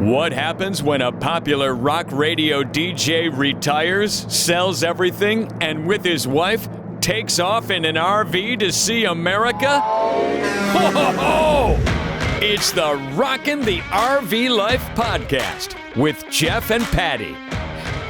What happens when a popular rock radio DJ retires, sells everything, and with his wife takes off in an RV to see America? Ho, ho, ho! It's the Rockin' the RV Life podcast with Jeff and Patty.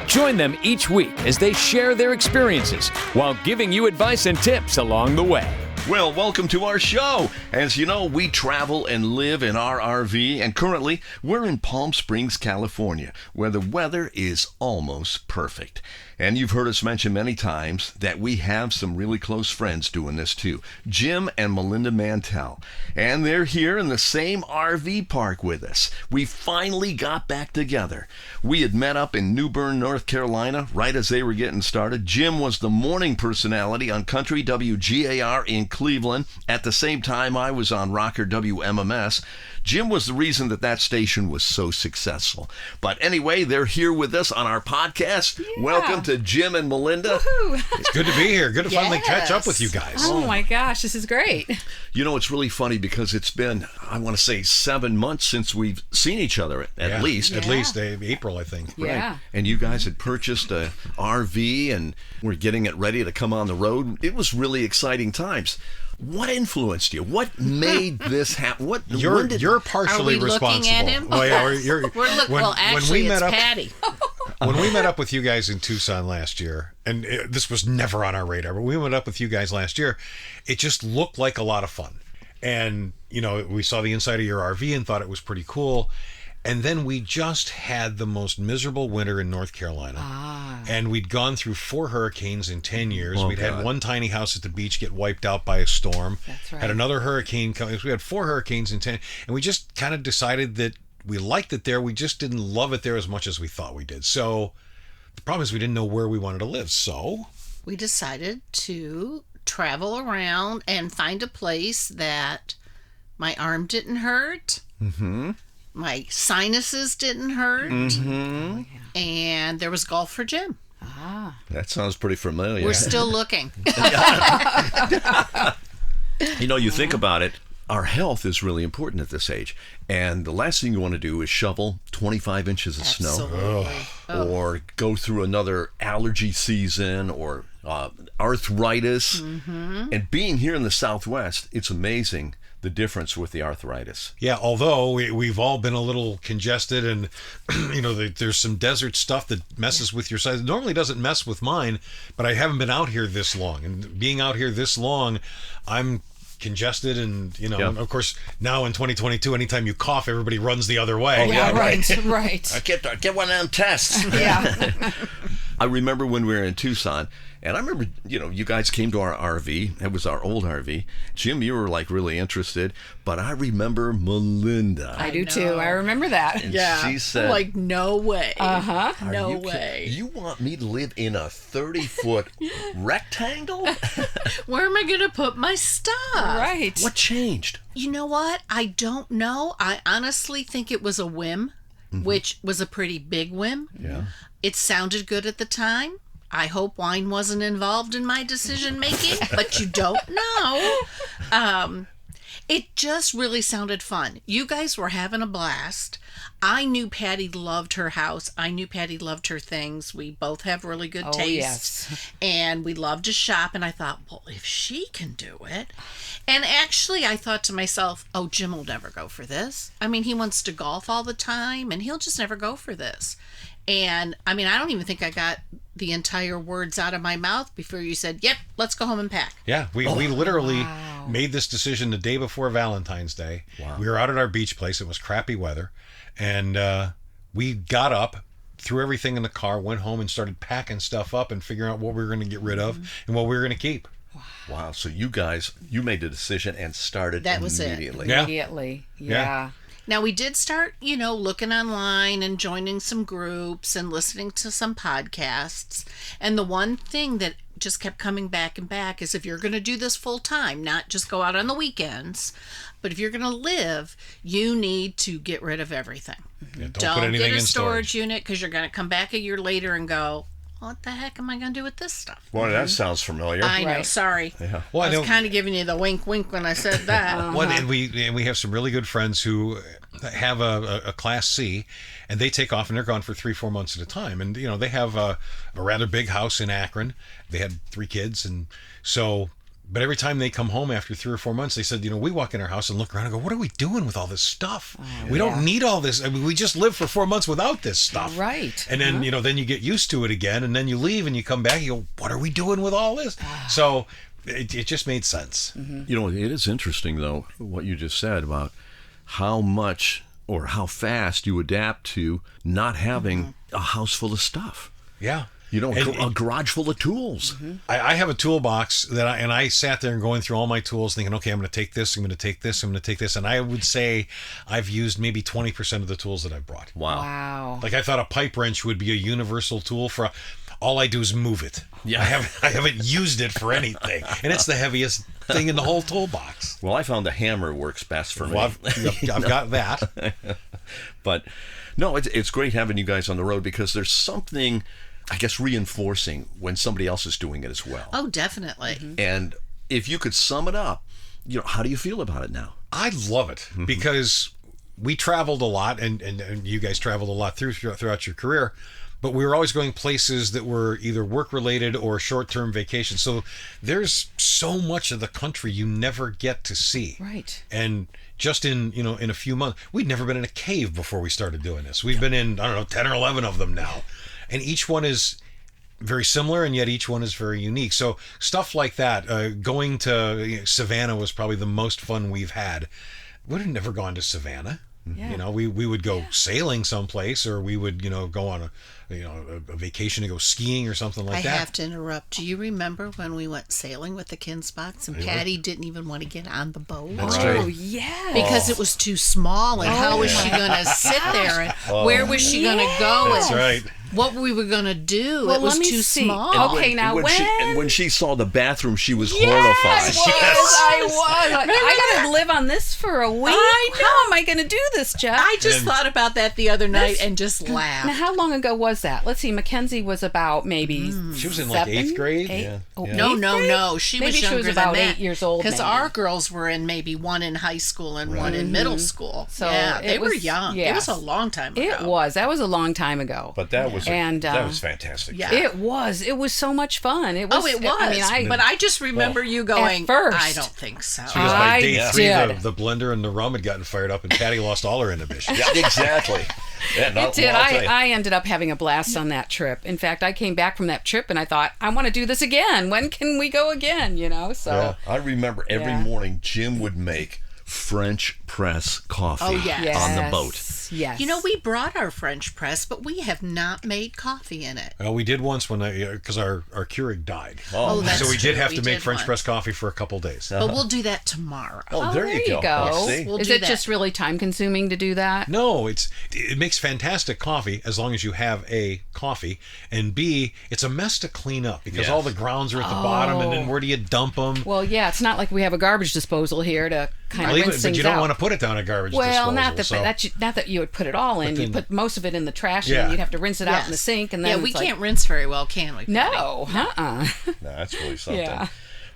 Join them each week as they share their experiences while giving you advice and tips along the way. Well, welcome to our show. As you know, we travel and live in our RV, and currently we're in Palm Springs, California, where the weather is almost perfect. And you've heard us mention many times that we have some really close friends doing this too. Jim and Melinda Mantel. And they're here in the same RV park with us. We finally got back together. We had met up in New Bern, North Carolina, right as they were getting started. Jim was the morning personality on Country WGAR in Cleveland. At the same time, I was on Rocker WMMS. Jim was the reason that station was so successful. But anyway, they're here with us on our podcast. Yeah. Welcome to Jim and Melinda. Woo-hoo. It's good to be here. Good to finally catch up with you guys. Oh my gosh, this is great. You know, it's really funny because it's been, I want to say, 7 months since we've seen each other, at least. At least April, I think. Yeah. Right. And you guys had purchased a RV and were getting it ready to come on the road. It was really exciting times. What influenced you? What made this happen? You're partially responsible. Looking at him? Well, yeah, actually, it's Patty. When we met up with you guys in Tucson last year, and this was never on our radar, but we went up with you guys last year, it just looked like a lot of fun. And, you know, we saw the inside of your RV and thought it was pretty cool. And then we just had the most miserable winter in North Carolina. And we'd gone through 4 hurricanes in 10 years. We'd had one tiny house at the beach get wiped out by a storm. That's right. Had another hurricane coming. We had 4 hurricanes in 10. And we just kind of decided that we liked it there. We just didn't love it there as much as we thought we did. So the problem is we didn't know where we wanted to live. So we decided to travel around and find a place that my arm didn't hurt. Mm-hmm. My sinuses didn't hurt. Mm-hmm. And there was golf for Jim. That sounds pretty familiar. We're still looking. You know, you think about it, our health is really important at this age. And the last thing you want to do is shovel 25 inches of snow. Or go through another allergy season or arthritis. Mm-hmm. And being here in the Southwest, it's amazing the difference with the arthritis. Yeah, although we've all been a little congested and, you know, there's some desert stuff that messes with your size. It normally doesn't mess with mine, but I haven't been out here this long. And being out here this long, I'm congested and, you know, of course, now in 2022, anytime you cough, everybody runs the other way. Oh, yeah, right. Get one of them tests. Yeah. I remember when we were in Tucson, and I remember, you know, you guys came to our RV. It was our old RV. Jim, you were like really interested, but I remember Melinda. I do too. I remember that. And she said, like, no way. No way. You want me to live in a 30-foot rectangle? Where am I going to put my stuff? Right. What changed? You know what? I don't know. I honestly think it was a whim, which was a pretty big whim. Yeah. It sounded good at the time. I hope wine wasn't involved in my decision making, but you don't know. It just really sounded fun. You guys were having a blast. I knew Patty loved her house. I knew Patty loved her things. We both have really good taste. Yes. And we love to shop. And I thought, well, if she can do it. And actually, I thought to myself, oh, Jim will never go for this. I mean, he wants to golf all the time, and he'll just never go for this. And, I mean, I don't even think I got the entire words out of my mouth before you said, yep, let's go home and pack. Yeah, we literally made this decision the day before Valentine's Day. Wow. We were out at our beach place. It was crappy weather. And we got up, threw everything in the car, went home and started packing stuff up and figuring out what we were going to get rid of and what we were going to keep. Wow. So you guys, you made the decision and started that was immediately. It. Immediately. Yeah. Now, we did start, you know, looking online and joining some groups and listening to some podcasts. And the one thing that just kept coming back and back is if you're going to do this full time, not just go out on the weekends, but if you're going to live, you need to get rid of everything. Yeah, don't put anything get a in storage unit because you're going to come back a year later and go, what the heck am I going to do with this stuff? Boy, that sounds familiar. I know, Right. sorry. Well, I I know. was kind of giving you the wink when I said that. Well, and we have some really good friends who have a Class C, and they take off and they're gone for 3-4 months at a time. And they have a rather big house in Akron. They had 3 kids, and so. But every time they come home after 3 or 4 months, they said, we walk in our house and look around and go, what are we doing with all this stuff? We don't need all this. I mean, we just lived for 4 months without this stuff. Right. And then, then you get used to it again, and then you leave and you come back and you go, what are we doing with all this? So it just made sense. It is interesting, though, what you just said about how much or how fast you adapt to not having a house full of stuff. Yeah. A garage full of tools. I have a toolbox that I sat there and going through all my tools thinking, okay, I'm going to take this, I'm going to take this, I'm going to take this. And I would say I've used maybe 20% of the tools that I've brought. Wow. Like I thought a pipe wrench would be a universal tool for all I do is move it. Yeah. I haven't used it for anything. And it's the heaviest thing in the whole toolbox. Well, I found the hammer works best for me. Well, I've got that. But no, it's great having you guys on the road because there's something, I guess, reinforcing when somebody else is doing it as well. Oh, definitely. And if you could sum it up, how do you feel about it now? I love it because we traveled a lot and you guys traveled a lot throughout your career, but we were always going places that were either work related or short-term vacations. So there's so much of the country you never get to see. Right. And just in a few months, we'd never been in a cave before we started doing this. We've been in, 10 or 11 of them now. And each one is very similar, and yet each one is very unique. So stuff like that, going to Savannah was probably the most fun we've had. We'd have never gone to Savannah. Yeah. We would go sailing someplace, or we would go on a vacation to go skiing or something like I that. have to interrupt. Do you remember when we went sailing with the Kinsbocks and Patty didn't even want to get on the boat? That's Oh, right. yeah. Because it was too small, and how was she going to sit there, and where was she going to go, That's and right. what we were going to do? Well, it was let me too see. small. Okay, now when she saw the bathroom, she was Yes, horrified. I was. Like, I got to live on this for a week. I know. How am I going to do this, Jeff? I just And- thought about that the other night and just laughed. Now, how long ago was that? Let's see. Mackenzie was about maybe She was in like 8th grade. Yeah. Oh, Yeah. No, eighth no, grade? no. She Maybe was she younger was than about that. 8 years old. Because maybe. our girls were in maybe one in high school and one in middle school. So yeah, they it were was- young. It yes. was a long time ago. It was. That was a long time ago. But that was And, that was fantastic. yeah. It was. It was so much fun. It was. Oh, it was. I mean, but I just remember you going, first. I don't think so. Because by I day 3, did. the blender and the rum had gotten fired up, and Patty lost all her inhibitions. Yeah, exactly. Yeah, It did. I ended up having a blast on that trip. In fact, I came back from that trip and I thought, I want to do this again. When can we go again? So Yeah, I remember every Yeah. morning Jim would make French press coffee Oh, yes. on the boat. Yes. You know, we brought our French press, but we have not made coffee in it. Well, we did once when because our Keurig died. Oh, that's So we did true. have We to make did French once. press coffee for a couple days. But we'll do that tomorrow. Oh, there you go. Oh, see? We'll Is do it that. just really time consuming to do that? No, it makes fantastic coffee as long as you have A, coffee, and B, it's a mess to clean up because Yes. all the grounds are at the bottom, and Oh. then where do you dump them? Well, yeah, it's not like we have a garbage disposal here to kind of But rinse things you don't out. want to put it down a garbage Well, disposal. not that you would put it all in. You then- put most of it in the trash, Yeah. and you'd have to rinse it out in the Yes. sink, and then Yeah, we it's like, can't rinse very well, can we? Patty? No, No, that's really something. Yeah.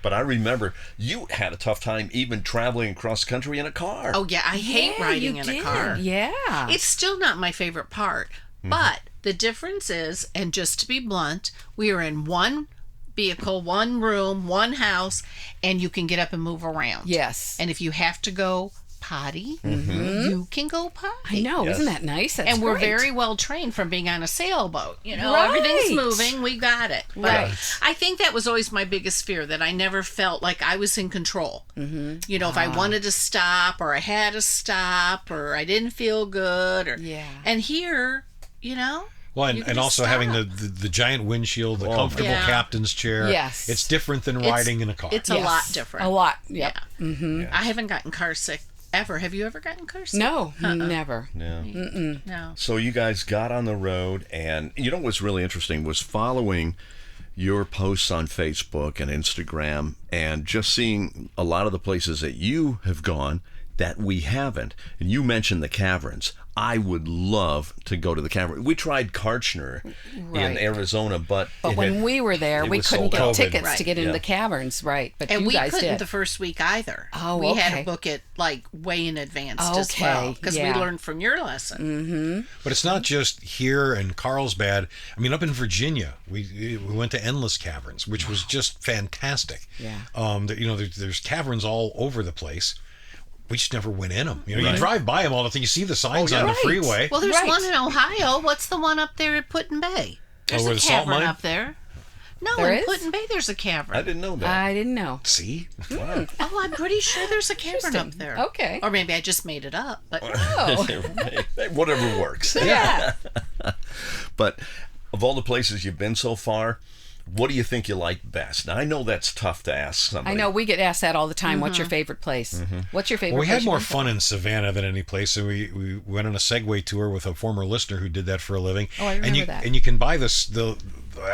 But I remember you had a tough time even traveling across country in a car. Oh, yeah, I hate Yeah, riding you in did. a car. Yeah, It's still not my favorite part. But the difference is, and just to be blunt, we are in one vehicle, one room, one house, and you can get up and move around. yes. And if you have to go potty, you can go potty. I know, Yes. isn't that nice? That's And we're great. very well trained from being on a sailboat. You know, Right. everything's moving. We got it. But Right. I think that was always my biggest fear, that I never felt like I was in control. Mm-hmm. You know, if I wanted to stop or I had to stop or I didn't feel good. Yeah. And here, you know. Well, you can and just also having stop. the giant windshield, the Oh, comfortable Yeah. captain's chair. Yes. It's different than riding in a car. It's a Yes. lot different. A lot. Yep. Yeah. I haven't gotten car sick ever. Have you ever gotten car sick? No, never. Yeah. No. So you guys got on the road, and you know what's really interesting was following your posts on Facebook and Instagram and just seeing a lot of the places that you have gone that we haven't. And you mentioned the caverns. I would love to go to the cavern. We tried Karchner in Right. Arizona, but when we were there, we was couldn't sold get out. tickets Right. to get into Yeah. the caverns, right? But And you we guys couldn't did. the first week either. Oh, we had okay. to book it like way in advance as Okay, well because yeah. we learned from your lesson. But it's not just here in Carlsbad. I mean, up in Virginia, we went to Endless Caverns, which was just fantastic. Yeah. There's caverns all over the place. We just never went in them. You know, Right. you drive by them all the time. You see the signs on the Right. freeway. Well, there's Right. one in Ohio. What's the one up there at Put-in Bay? There's where a the salt cavern mine? up there. No, There in is? Put-in Bay there's a cavern. I didn't know that. I didn't know. See? Wow. Oh, I'm pretty sure there's a cavern up there. Okay. Or maybe I just made it up. But Oh, Whatever works. yeah. But of all the places you've been so far, what do you think you like best? Now, I know that's tough to ask somebody. I know we get asked that all the time. What's your favorite place? What's your favorite Well, we place had you've more been to? fun in Savannah than any place, and we went on a Segway tour with a former listener who did that for a living. Oh, I remember that. And you can buy the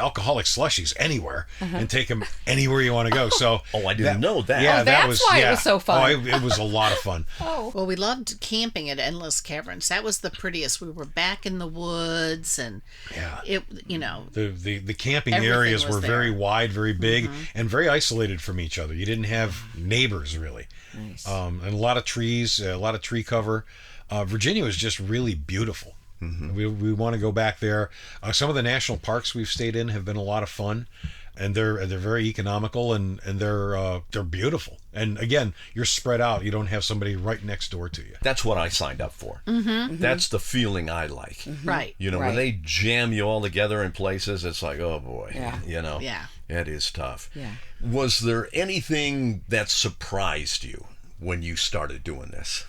alcoholic slushies anywhere and take them anywhere you want to go. So Oh, I didn't know that. Yeah, Oh, that that's was why it yeah. was so fun. Oh, it was a lot of fun. Oh, well, we loved camping at Endless Caverns. That was the prettiest. We were back in the woods, and Yeah. The camping Everything areas was were there. very wide, very big, and very isolated from each other. You didn't have neighbors really. nice. And a lot of trees, a lot of tree cover. Virginia was just really beautiful. We want to go back there. Some of the national parks we've stayed in have been a lot of fun, and they're very economical and they're beautiful. And again, you're spread out. You don't have somebody right next door to you. That's what I signed up for. That's the feeling I like. right. You know, Right. when they jam you all together in places, it's like, oh boy. Yeah. You know? Yeah. It is tough. Yeah. Was there anything that surprised you when you started doing this?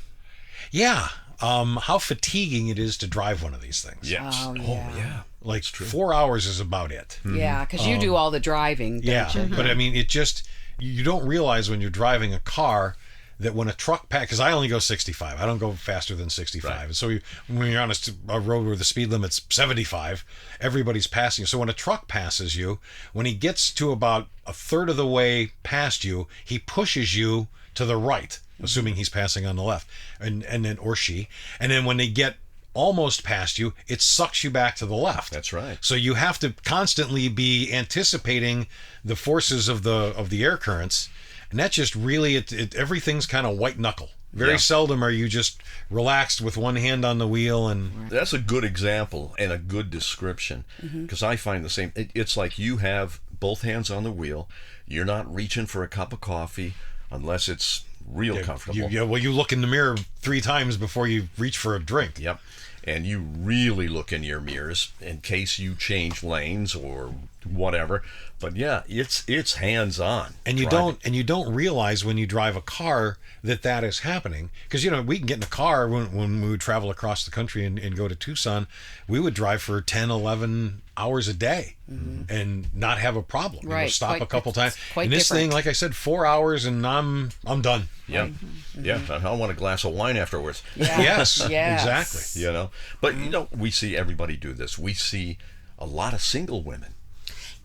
Yeah. How fatiguing it is to drive one of these things. Yes. Oh, yeah. yeah. Like 4 hours is about it. Yeah, because you do all the driving. Don't Yeah, you? but I mean, it just, you don't realize when you're driving a car that when a truck because I only go 65, I don't go faster than 65. Right. So when you're on a road where the speed limit's 75, everybody's passing you. So when a truck passes you, when he gets to about a third of the way past you, he pushes you to the right, assuming he's passing on the left, and then or she, and then when they get almost past you, it sucks you back to the left. That's right. So you have to constantly be anticipating the forces of the air currents, and that just really everything's kind of white knuckle. Very Yeah. seldom are you just relaxed with one hand on the wheel and That's a good example and a good description because I find the same. It's like you have both hands on the wheel. You're not reaching for a cup of coffee unless it's real comfortable. you look in the mirror 3 times before you reach for a drink. Yep. And you really look in your mirrors in case you change lanes or whatever. But yeah, it's hands on. And you don't realize when you drive a car that is happening, because we can get in a car when we would travel across the country and go to Tucson, we would drive for 10, 11 hours a day and not have a problem. Right. Stop a couple times. quite And this different. thing, like I said, 4 hours and I'm done. Yep. Yeah. I want a glass of wine afterwards. Yeah. Yes, Yes. exactly. You know. But we see everybody do this. We see a lot of single women.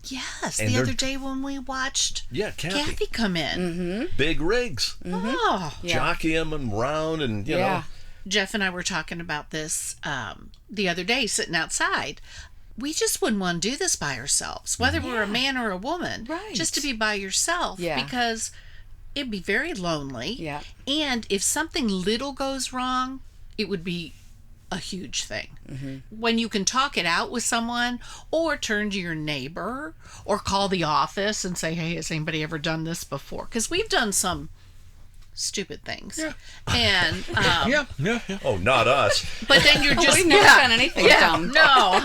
Yes, And the they're- other day when we watched Kathy. come in. Big rigs. Oh, Yeah. Jockey them and round and you Yeah. know. Jeff and I were talking about this the other day sitting outside. We just wouldn't want to do this by ourselves, whether we're a man or a woman. Right. Just to be by yourself. Yeah. Because it'd be very lonely. Yeah. And if something little goes wrong, it would be a huge thing. When you can talk it out with someone or turn to your neighbor or call the office and say, hey, has anybody ever done this before? Because we've done some stupid things. Yeah. And Yeah. Oh, not us. but then you're just We've never done anything dumb. no,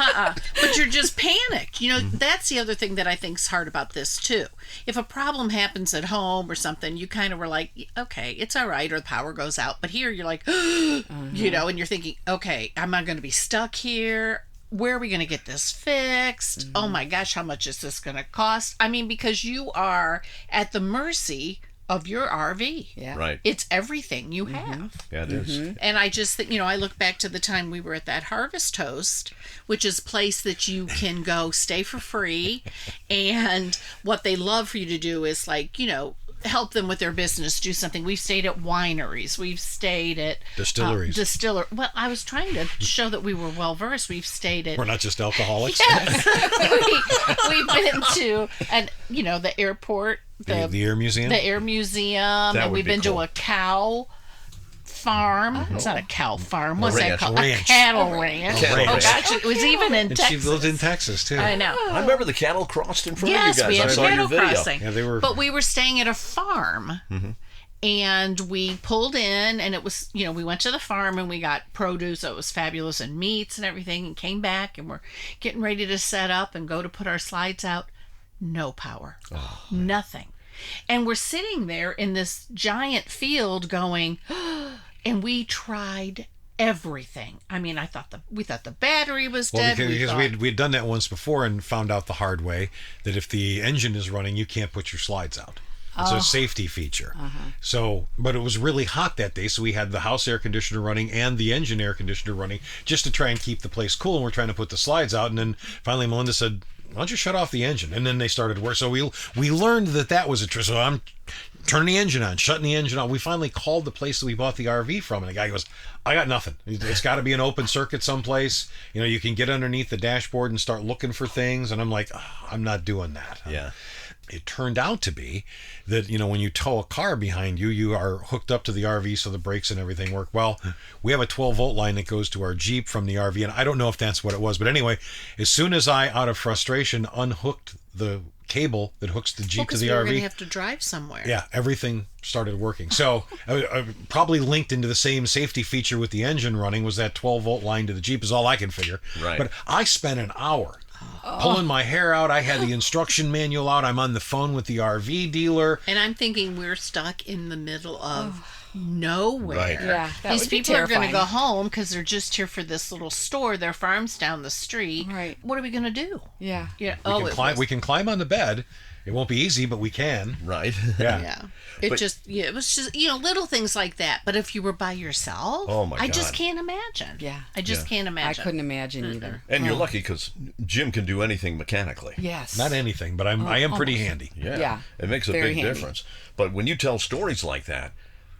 but you're just panicked. That's the other thing that I think's hard about this too. If a problem happens at home or something, you kind of were like, okay, it's all right, or the power goes out. But here you're like, and you're thinking, okay, am I going to be stuck here? Where are we going to get this fixed? Oh my gosh, how much is this going to cost? I mean, because you are at the mercy of your RV. Yeah. Right. It's everything you have. Yeah, it is. And I just think, I look back to the time we were at that Harvest Toast, which is a place that you can go stay for free. And what they love for you to do is help them with their business, do something. We've stayed at wineries. We've stayed at Distilleries. Well, I was trying to show that we were well versed. We've stayed at. We're not just alcoholics. Yes. We've been to, and the airport, The Air Museum. the Air Museum, That and would we've be been cool. to a cow farm. It's not a cow farm. What's that ranch. called? Ranch. A cattle ranch. Cattle Oh ranch. gosh, it was even in and Texas. she lived in Texas too. I know. I remember the cattle crossed in front Yes, of we you had guys. a I saw cattle your video. crossing. Yeah, they were. But we were staying at a farm. And we pulled in, and it was, we went to the farm and we got produce. So it was fabulous, and meats and everything, and came back and we're getting ready to set up and go to put our slides out. No power. Nothing. And we're sitting there in this giant field going, and we tried everything. I mean, we thought the battery was Well, dead. because we had done that once before and found out the hard way that if the engine is running, you can't put your slides out. It's a safety feature. So, but it was really hot that day, so we had the house air conditioner running and the engine air conditioner running just to try and keep the place cool. And we're trying to put the slides out, and then finally Melinda said, "Why don't you shut off the engine?" And then they started work. So we learned that was a trick. So I'm turning the engine on, shutting the engine on. We finally called the place that we bought the RV from, and the guy goes, "I got nothing. It's got to be an open circuit someplace. You can get underneath the dashboard and start looking for things." And I'm like, I'm not doing that. Yeah. It turned out to be that, when you tow a car behind you, you are hooked up to the RV so the brakes and everything work. Well, we have a 12-volt line that goes to our Jeep from the RV, and I don't know if that's what it was. But anyway, as soon as I, out of frustration, unhooked the cable that hooks the Jeep to the we were RV, going to have to drive somewhere. yeah, everything started working. So probably linked into the same safety feature with the engine running was that 12-volt line to the Jeep is all I can figure. Right. But I spent an hour pulling my hair out. I had the instruction manual out. I'm on the phone with the RV dealer. And I'm thinking we're stuck in the middle of nowhere. Right. Yeah, that These would be people are going to terrifying. go home because they're just here for this little store. Their farm's down the street. Right. What are we going to do? Yeah. Yeah. We can climb on the bed. It won't be easy, but we can. Right. Yeah. Yeah. It was just little things like that. But if you were by yourself, Oh, my I just God. can't imagine. Yeah. I just can't I imagine. couldn't imagine either. And you're lucky because Jim can do anything mechanically. Yes. Not anything, but I am pretty handy. Yeah. It makes a Very big handy. difference. But when you tell stories like that,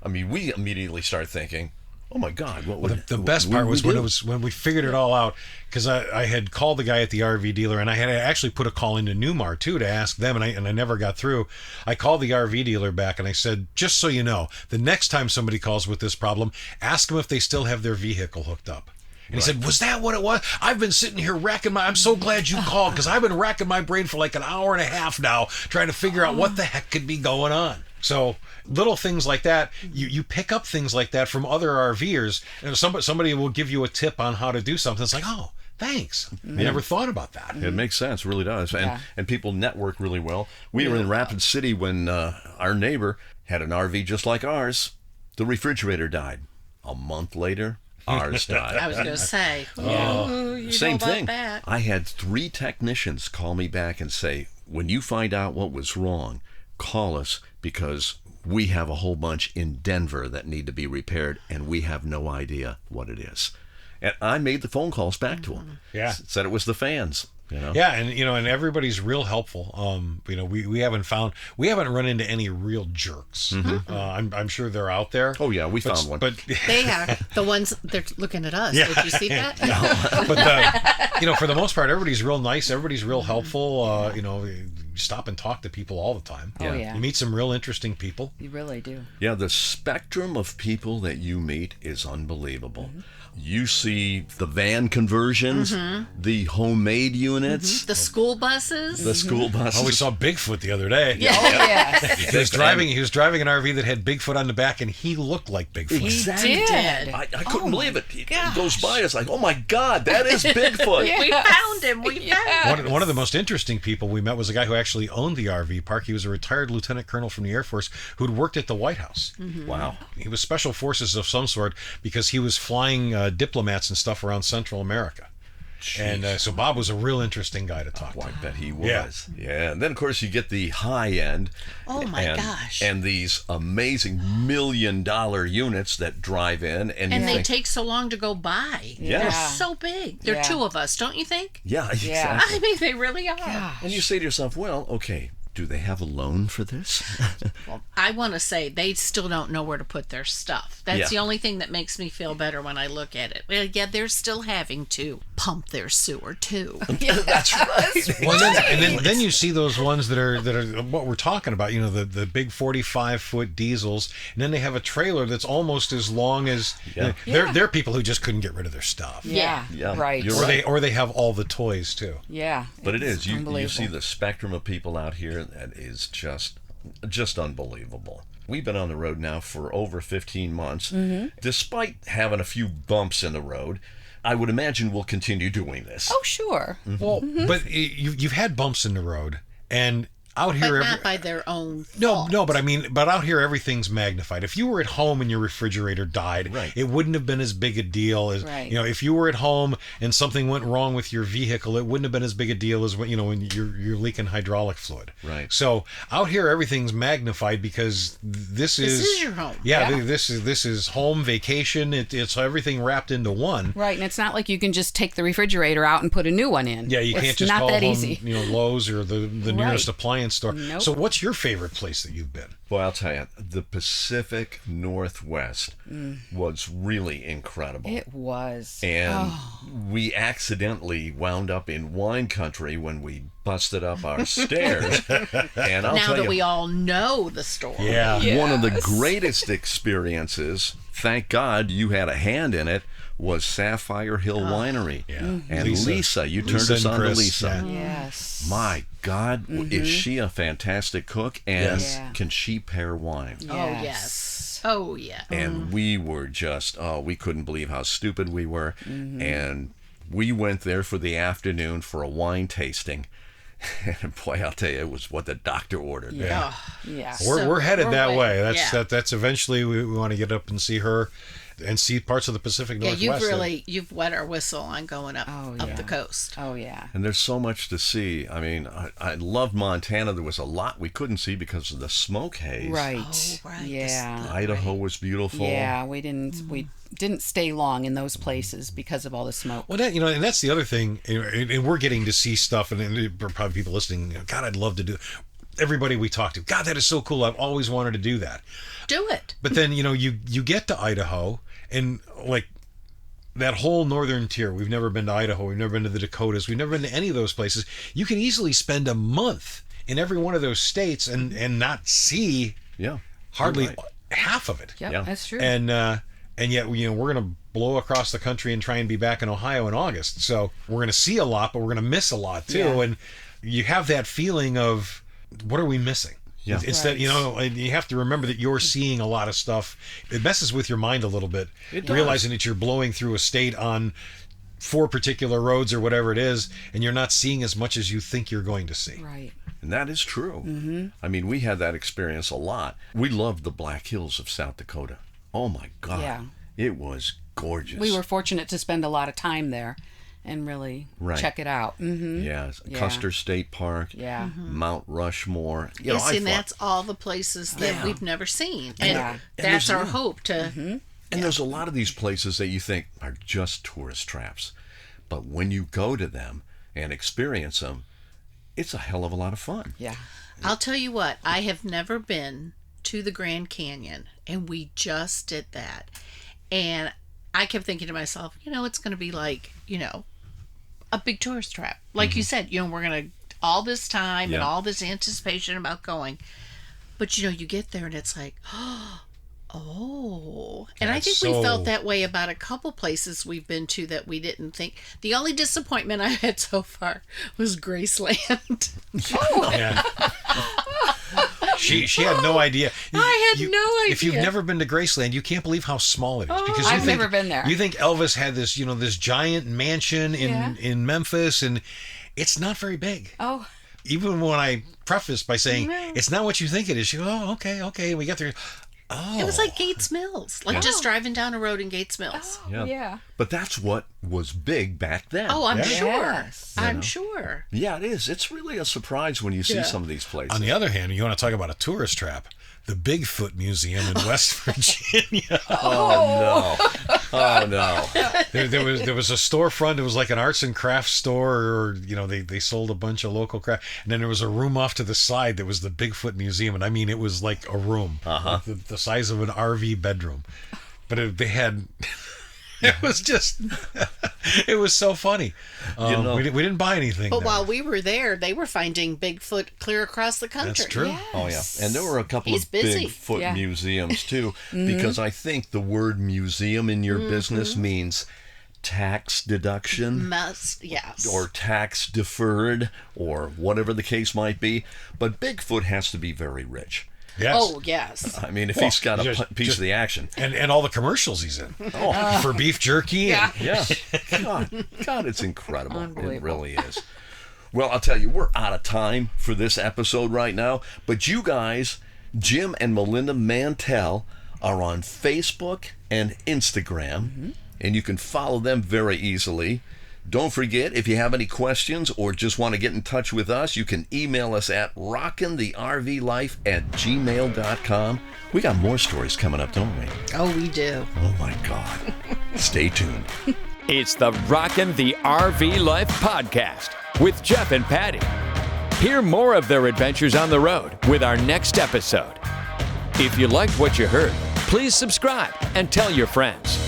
I mean, we immediately start thinking, oh my God, what would The best part was when we figured it all out, because I had called the guy at the RV dealer, and I had actually put a call into Newmar too to ask them, and I never got through. I called the RV dealer back and I said, just so you know, the next time somebody calls with this problem, ask them if they still have their vehicle hooked up. And he said, was that what it was? I've been sitting here I'm so glad you called, because I've been racking my brain for like an hour and a half now trying to figure out what the heck could be going on. So little things like that, you pick up things like that from other RVers, and somebody will give you a tip on how to do something. It's like, oh, thanks. I never thought about that. It makes sense, really does. And Yeah. and people network really well. We were in Rapid City when our neighbor had an RV just like ours. The refrigerator died. A month later, ours died. I was going to say. You know Same about thing. that. I had 3 technicians call me back and say, when you find out what was wrong, call us, because we have a whole bunch in Denver that need to be repaired, and we have no idea what it is. And I made the phone calls back to them. Yeah. Said it was the fans. Yeah, and everybody's real helpful. We haven't run into any real jerks. I'm sure they're out there. Oh yeah, we found one. But They are the ones they're looking at us. Yeah. Did you see that? but for the most part, everybody's real nice. Everybody's real helpful. You stop and talk to people all the time. Oh, yeah. You meet some real interesting people. You really do. Yeah, the spectrum of people that you meet is unbelievable. You see the van conversions, the homemade units, The school buses. the school buses. Oh, we saw Bigfoot the other day. Oh, yes. He was driving an RV that had Bigfoot on the back, and he looked like Bigfoot. Exactly. He did. I couldn't believe it. He goes by, it's like, oh my God, that is Bigfoot. We found him. We found him. One of the most interesting people we met was a guy who actually owned the RV park. He was a retired lieutenant colonel from the Air Force who'd worked at the White House. Wow. He was special forces of some sort because he was flying diplomats and stuff around Central America. And so Bob was a real interesting guy to talk Oh, I to. bet he was. Yeah. And then, of course, you get the high end. Oh, my gosh. And these amazing $1 million units that drive in. And you And they think, take so long to go by. Yeah. They're so big. They're Yeah. 2 of us, don't you think? yeah, Yeah. exactly. I mean, they really are. Gosh. And you say to yourself, well, okay, Do they have a loan for this? Well, I want to say they still don't know where to put their stuff. That's Yeah. the only thing that makes me feel better when I look at it. Well, yeah, they're still having to pump their sewer too. That's right. Well, then you see those ones that are what we're talking about. You know, the big 45-foot diesels, and then they have a trailer that's almost as long as. Yeah. They're people who just couldn't get rid of their stuff. Yeah. Yeah, Right. you're Or right. they have all the toys too. Yeah. But it it's is. You see unbelievable. the spectrum of people out here that is just unbelievable. We've been on the road now for over 15 months. Despite having a few bumps in the road, I would imagine we'll continue doing this. Oh, sure. Well, but you've had bumps in the road, and out But here, not by their own no, fault. no, but out here everything's magnified. If you were at home and your refrigerator died, Right. it wouldn't have been as big a deal as Right. if you were at home and something went wrong with your vehicle, it wouldn't have been as big a deal as when when you're leaking hydraulic fluid. Right. So out here everything's magnified because this is your home. Yeah, Yeah. this is home vacation. It's everything wrapped into one. Right, and it's not like you can just take the refrigerator out and put a new one in. Yeah, you It's can't just not call that home, easy. Lowe's or the nearest Right. appliance store. Nope. So what's your favorite place that you've been? Well, I'll tell you, the Pacific Northwest was really incredible. It was. And we accidentally wound up in wine country when we busted up our stairs. And I'll Now tell that you, we all know the story. Yeah. one of the Yes. greatest experiences, thank God you had a hand in it, was Sapphire Hill Winery. Yeah. And Lisa, you turned Lisa us and on to Chris, Lisa. yeah. Yes. My God, is she a fantastic cook? And Yes. Yeah. can she pair wine? Oh, yes. Oh, yeah. And we were just, we couldn't believe how stupid we were. And we went there for the afternoon for a wine tasting. And boy, I'll tell you, it was what the doctor ordered. Yeah. Yeah. We're headed that way. Yeah. That's eventually we want to get up and see her and see parts of the Pacific Yeah, Northwest. you've wet our whistle on going up Oh, up yeah. the coast. Oh, yeah. And there's so much to see. I mean, I loved Montana. There was a lot we couldn't see because of the smoke haze. Right. Oh, right. Yeah. Idaho was beautiful. Yeah, we didn't stay long in those places because of all the smoke. Well, that and that's the other thing, and we're getting to see stuff, and probably people listening. God, I'd love to do. Everybody we talk to, God, that is so cool. I've always wanted to do that. Do it. But then you get to Idaho, and like that whole northern tier. We've never been to Idaho. We've never been to the Dakotas. We've never been to any of those places. You can easily spend a month in every one of those states and not see Yeah. hardly You're right. half of it. Yep, Yeah. that's true. And yet, we're going to blow across the country and try and be back in Ohio in August. So we're going to see a lot, but we're going to miss a lot too. Yeah. And you have that feeling of, what are we missing? Yeah. Instead, Right. and you have to remember that you're seeing a lot of stuff. It messes with your mind a little bit, It does. realizing that you're blowing through a state on 4 particular roads or whatever it is, and you're not seeing as much as you think you're going to see. Right. And that is true. I mean, we had that experience a lot. We loved the Black Hills of South Dakota. Oh, my God. Yeah. It was gorgeous. We were fortunate to spend a lot of time there and really Right. check it out. Mm-hmm. Yeah. Yeah. Custer State Park. Yeah. Mount Rushmore. Yes, I and thought- that's all the places that Yeah. we've never seen. Yeah. And And that's there's- our hope to And there's a lot of these places that you think are just tourist traps. But when you go to them and experience them, it's a hell of a lot of fun. Yeah. I'll tell you what, I have never been to the Grand Canyon, and we just did that. And I kept thinking to myself, it's going to be like, a big tourist trap. Like you said, we're going to, all this time and Yeah. all this anticipation about going. But, you get there and it's like, oh. And I That's think we so- felt that way about a couple places we've been to that we didn't think. The only disappointment I had so far was Graceland. Yeah. She had no idea. I had no If you've idea. never been to Graceland, you can't believe how small it is. Because you I've think, never been there. You think Elvis had this, this giant mansion Yeah. in Memphis, and it's not very big. Oh, Even when I prefaced by saying No. it's not what you think it is, you go, oh, okay. And we got there. Oh, It was like Gates Mills, like just driving down a road in Gates Mills. Yeah. yeah. But that's what was big back then. Oh, I'm Yeah. sure. Yes. I'm sure. Yeah, it is. It's really a surprise when you see Yeah. some of these places. On the other hand, you want to talk about a tourist trap. the Bigfoot Museum in West Virginia. Oh no. There was a storefront. It was like an arts and crafts store, or they sold a bunch of local craft. And then there was a room off to the side that was the Bigfoot Museum, and I mean it was like a room, the size of an RV bedroom. But they had. It was just, it was so funny. We didn't buy anything. But there. while we were there, they were finding Bigfoot clear across the country. That's true. Yes. Oh yeah, and there were a couple He's of busy. Bigfoot museums too, because I think the word museum in your business means tax deduction. Yes. Or tax deferred, or whatever the case might be. But Bigfoot has to be very rich. Yes. Oh, yes. I mean, if he's got a piece of the action. And all the commercials he's in. For beef jerky. Yeah. Yes. God, it's incredible. It Unbelievable. really is. Well, I'll tell you, we're out of time for this episode right now. But you guys, Jim and Melinda Mantel, are on Facebook and Instagram. And you can follow them very easily. Don't forget, if you have any questions or just want to get in touch with us, you can email us at rockintheRVlife@gmail.com. We got more stories coming up, don't we? Oh, we do. Oh my God. Stay tuned. It's the Rockin' the RV Life podcast with Jeff and Patty. Hear more of their adventures on the road with our next episode. If you liked what you heard, please subscribe and tell your friends.